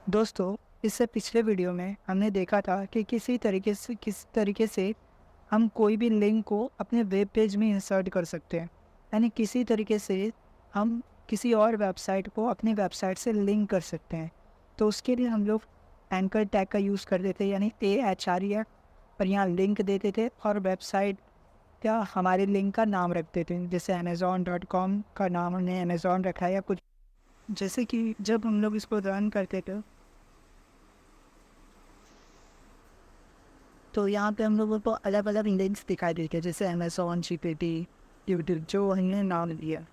दोस्तों, इससे पिछले वीडियो में हमने देखा था कि किस तरीके से हम कोई भी लिंक को अपने वेब पेज में इंसर्ट कर सकते हैं। यानी किसी तरीके से हम किसी और वेबसाइट को अपनी वेबसाइट से लिंक कर सकते हैं। तो उसके लिए हम लोग एंकर टैग का यूज़ करते थे, यानी AHREF, और यहाँ लिंक देते थे और वेबसाइट का हमारे लिंक का नाम रखते थे। जैसे amazon.com का नाम हमने अमेज़ॉन रखा है या कुछ। जैसे कि जब हम लोग इसको रन करते थे तो यहाँ पे हम लोगों को अलग अलग लिंक्स दिखाई देते हैं, जैसे अमेज़ॉन, GPT, यूट्यूब, जो हमने नाम दिया।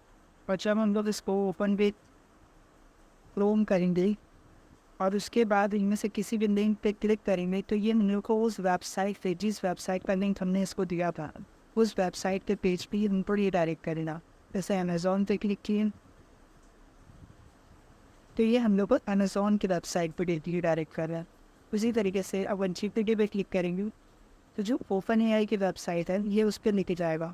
और जब हम लोग इसको ओपन पे क्रोम करेंगे और उसके बाद इनमें से किसी भी लिंक पे क्लिक करेंगे तो ये हम लोग को उस वेबसाइट पे, जिस वेबसाइट का लिंक हमने इसको दिया था, उस वेबसाइट के पेज पे हमको रिडायरेक्ट करेगा। जैसे अमेज़ॉन पे क्लिक किए तो ये हम लोग को अमेज़ॉन की वेबसाइट पर रिडायरेक्ट कर रहा है। उसी तरीके से अब GPT पे क्लिक करेंगे तो जो ओपन AI की वेबसाइट है ये उस पर लेके जाएगा।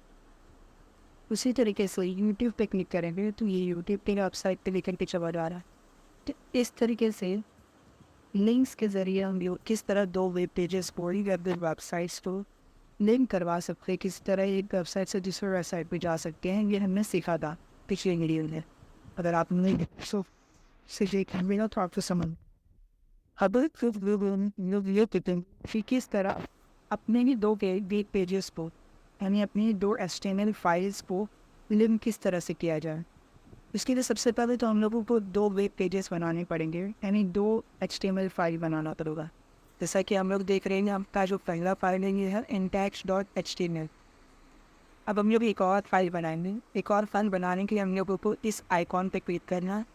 उसी तरीके से यूट्यूब पे क्लिक करेंगे तो ये यूट्यूब की वेबसाइट पे लेकर के चला जा रहा है। तो इस तरीके से लिंक्स के ज़रिए हम लोग किस तरह दो वेब पेजेस को या वेबसाइट्स को लिंक करवा सकते हैं, किस तरह एक वेबसाइट से दूसरे वेबसाइट पे जा सकते हैं, ये हमने सीखा था पिछले वीडियो में। अगर आपने सो से देखेंगे ना तो आपको समझ अब लोग ये कहते हैं कि किस तरह अपने ही दो वेब पेजेस को, यानी अपनी दो HTML फाइल्स को लिंक किस तरह से किया जाए। इसके लिए सबसे पहले तो हम लोगों को दो वेब पेजेस बनाने पड़ेंगे, यानी दो HTML फाइल बनाना पड़ेगा। जैसा कि हम लोग देख रहे हैं, आपका जो पहला फाइल है ये है index.html। अब हम लोग एक और फाइल बनाएंगे। एक और फाइल बनाने के लिए हम लोगों को इस आइकॉन पे क्लिक करना है।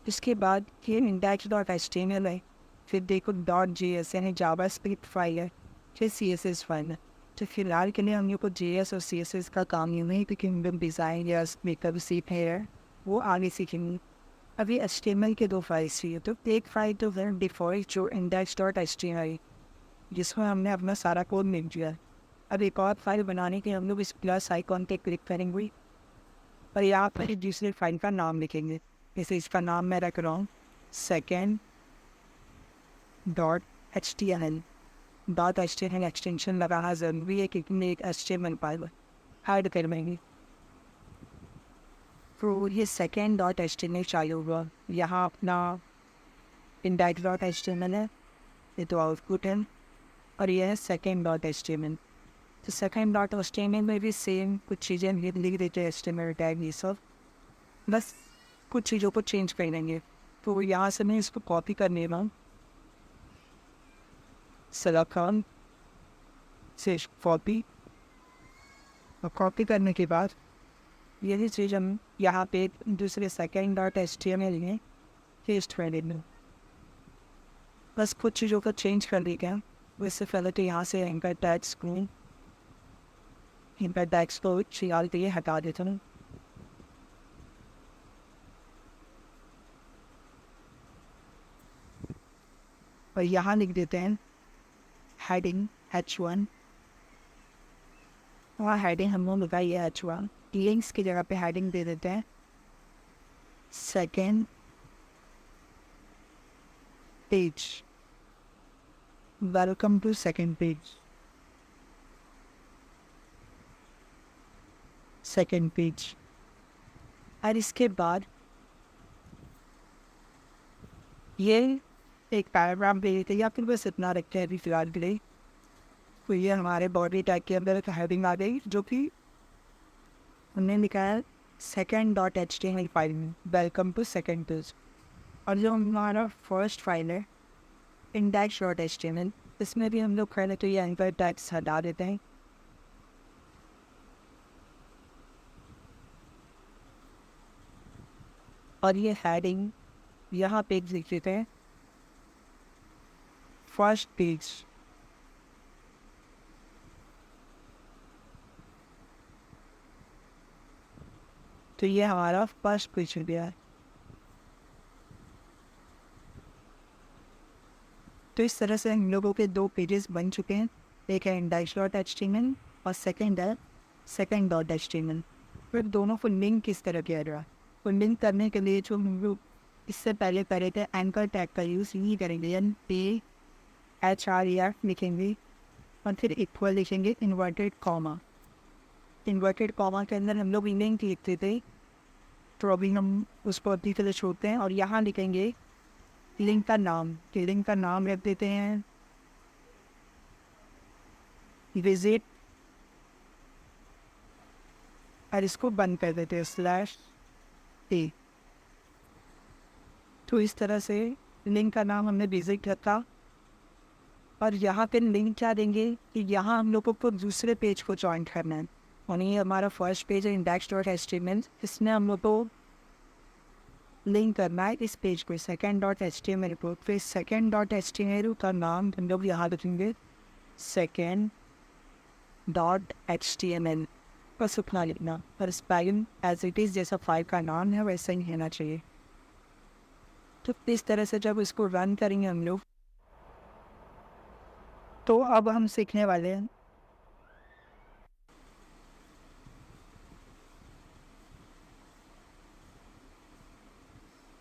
इसके बाद ये index.html है, फिर देखो .js यानी जावास्क्रिप्ट फाइल है, फिर CSS फाइल है। तो फिलहाल के लिए हम लोग को JS और CSS का काम नहीं है, क्योंकि हम लोग डिज़ाइन या मेकअप सीख रहे हैं, वो आगे सीखेंगे। अभी HTML के दो फाइल्स चाहिए। तो एक फाइल तो है डिफॉल्ट जो index.html, जिसमें हमने अपना सारा कोड लिख दिया है। अब एक और फाइल बनाने के हम लोग इस प्लस आइकॉन पे क्लिक करेंगे और यहाँ पर दूसरे फाइल का नाम लिखेंगे। जैसे इसका नाम मैं रख रहा हूँ second.html। .html एक्सटेंशन लगाना ज़रूरी है, क्योंकि मैं एक HTML फाइल ऐड कर देंगे। तो ये second.html चालू हुआ। यहाँ अपना index.html है, ये तो आउटपुट है, और ये है second.html। तो second.html में भी सेम कुछ चीज़ें लिख देते हैं, HTML टैग ये सब, बस कुछ चीज़ों को चेंज कर देंगे। तो यहाँ से मैं इसको कॉपी करने वाला, सेलेक्ट से कॉपी, और कॉपी करने के बाद यही चीज़ हम यहाँ पे दूसरे second.html में पेस्ट कर देंगे। बस कुछ चीज़ों को चेंज कर देगा। वैसे पहले तो यहाँ से एंकर टैग्स को फिलहाल के लिए हटा देता हूँ। और यहाँ लिख देते हैं हेडिंग H1। वहाँ हेडिंग हम लोग लगाइए H1। लिंक्स की जगह पे हेडिंग दे देते हैं second page, welcome to second page, second page. और इसके बाद ये एक पैराग्राफ दे देते हैं, या फिर बस इतना रखते हैं अभी फिलहाल के लिए। तो ये हमारे बॉडी टैग के अंदर एक हेडिंग आ गई, जो कि हमने लिखा है second.html फाइल में वेलकम टू सेकेंड पेज। और जो हमारा फर्स्ट फाइल है index.html, इसमें भी हम लोग पहले तो ये एंकर टैग्स हटा देते हैं। और ये हेडिंग यहाँ पेज लिख देते हैं फर्स्ट पेज। तो ये हमारा फर्स्ट पेज हो गया है। तो इस तरह से हम लोगों के दो पेजेस बन चुके हैं। एक है index.html और सेकेंड है second.html। फिर दोनों को लिंक किस तरह किया जाए, तो लिंक करने के लिए जो हम लोग इससे पहले करे थे एंकर टैग का यूज़ नहीं करेंगे, PHRER लिखेंगे और फिर इक्वल लिखेंगे इन्वर्टेड कॉमा। इन्वर्टेड कॉमा के अंदर हम लोग लिंक लिखते थे, तो अभी हम उसको अभी के लिए छोड़ते हैं और यहाँ लिखेंगे लिंक का नाम। लिंक का नाम रख देते हैं विजिट और इसको बंद कर देते हैं /a। तो इस तरह से लिंक का नाम हमने विजिट रखा और यहाँ पे लिंक क्या देंगे कि यहाँ हम लोगों को दूसरे पेज को ज्वाइन करना है और ये हमारा फर्स्ट पेज है index.html, इसमें हम लोग को लिंक करना है इस पेज को second.html को। फिर second.html का नाम हम लोग यहाँ रखेंगे second.html, बस उतना लिखना और स्पेलिंग एज इट इज़ जैसा फाइल का नाम है वैसा ही होना चाहिए। तो इस तरह से जब इसको रन करेंगे हम लोग, तो अब हम सीखने वाले हैं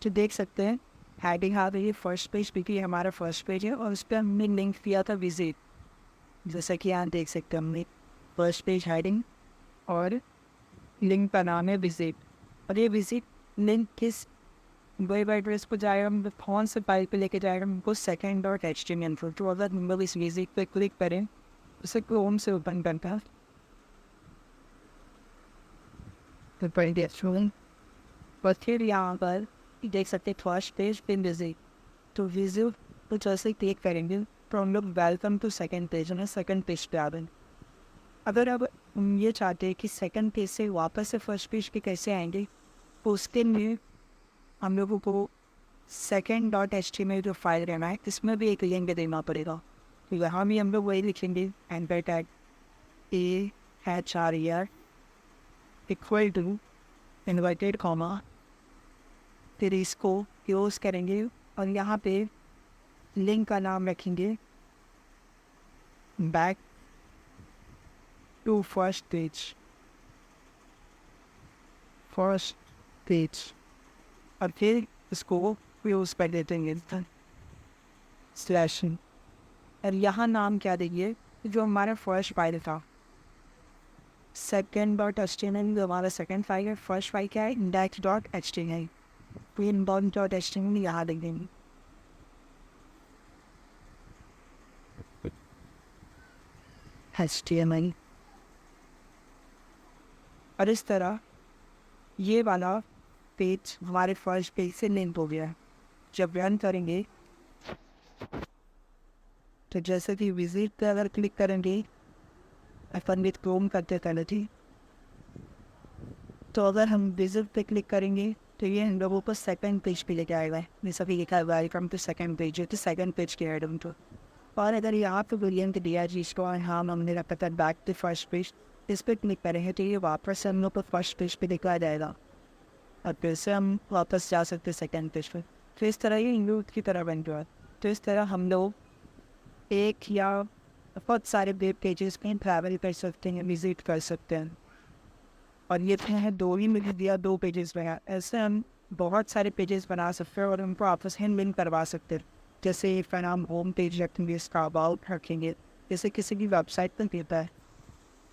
तो देख सकते हैं हेडिंग आ रही है फर्स्ट पेज, क्योंकि ये हमारा फर्स्ट पेज है और उस पर हमने लिंक दिया था विजिट। जैसा कि यहाँ देख सकते हैं हमने फर्स्ट पेज हेडिंग और लिंक का नाम है विजिट। और ये विजिट लिंक किस वेब एड्रेस को जाएगा, मतलब कौन से फाइल पे लेके जाएगा हमको second.html पर। तो अगर हम लोग इस विजिट पे क्लिक करें उसे क्रोम से ओपन करता है तो बस फिर यहाँ पर देख सकते हैं फर्स्ट पेज पे विजिट। तो विजिट तो जैसे क्लिक करेंगे तो हम लोग वेलकम टू सेकंड पेज में सेकंड पेज पे आ गए। अगर अब हम ये चाहते हैं कि सेकंड पेज से वापस से फर्स्ट पेज पे कैसे आएंगे, तो उसके लिए हम लोगों को second.html जो फाइल रहना है इसमें भी एक लिंक देना पड़ेगा। तो यहाँ भी हम लोग वही लिखेंगे anchor tag PHRER equal to inverted comma, फिर इसको क्लोज करेंगे और यहाँ पे लिंक का नाम रखेंगे बैक टू फर्स्ट पेज और फिर इसको यूज़ कर देते हैं स्लैश। और यहाँ नाम क्या देंगे जो हमारा फर्स्ट फाइल था second.html, जो हमारा सेकंड फाइल है। फर्स्ट फाइल क्या है index.html, तो inbound.html यहाँ देख देंगे। HTML और इस तरह ये वाला पेज हमारे फर्स्ट पेज से लिंक हो गया है। जब रन करेंगे तो जैसे कि विजिट पे अगर क्लिक करेंगे अपन विथ क्रोम करते पहले थी, तो अगर हम विजिट पे क्लिक करेंगे तो ये हम लोगों को सेकंड पेज पे लेके आएगा। जैसा कि लिखा है वेलकम टू सेकंड पेज, तो सेकंड पेज के आइटम तो। और अगर यहाँ पे लिंक दिया जिसको हाँ हमने रखा था बैक टू फर्स्ट पेज, इस पर क्लिक करेंगे तो ये वापस से हम लोग को फर्स्ट पेज पे दिखाया जाएगा और फिर से हम वापस जा सकते सेकंड पेज पे। तो इस तरह ये इंग्लूड की तरह बन गया। तो इस तरह हम लोग एक या बहुत सारे वेब पेजेस में ट्रैवल कर सकते हैं, विजिट कर सकते हैं। और ये है दो ही मिल दिया, दो पेजेस में ऐसे हम बहुत सारे पेजेस बना सकते हैं और उनको आपस में लिंक करवा सकते हैं। जैसे इसका नाम होम पेज रखेंगे, इसका अबाउट रखेंगे, जैसे किसी की वेबसाइट पर देता है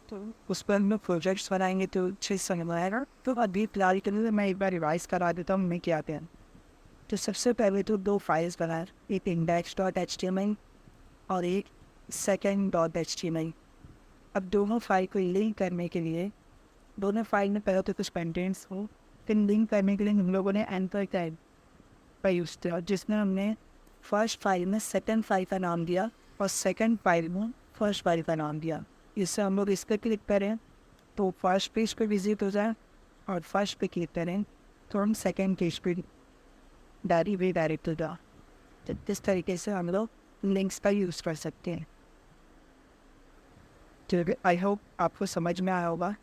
तो उस पर हम लोग प्रोजेक्ट्स बनाएंगे तो अच्छे से समझ आएगा। तो अभी फिलहाल के लिए मैं एक बार रिवाइज करा देता हूँ मैं क्या आते हैं। तो सबसे पहले तो दो फाइल्स बनाए, एक index.html और एक second.html। अब दोनों फाइल को लिंक करने के लिए दोनों फाइल में पहले तो कुछ कंटेंट्स हो, फिर लिंक करने के लिए हम लोगों ने एंकर टैग का यूज़ किया जिसमें हमने फर्स्ट फाइल में सेकंड फाइल का नाम दिया और सेकंड फाइल में फर्स्ट फाइल का नाम दिया। इससे हम लोग इस पर क्लिक करें तो फर्स्ट पेज पे विजिट हो जाए और फर्स्ट पे क्लिक करें तो हम सेकंड पेज पे डायरेक्ट हो जाए। तो इस तरीके से हम लोग लिंक्स का यूज़ कर सकते हैं। तो आई होप आपको समझ में आया होगा।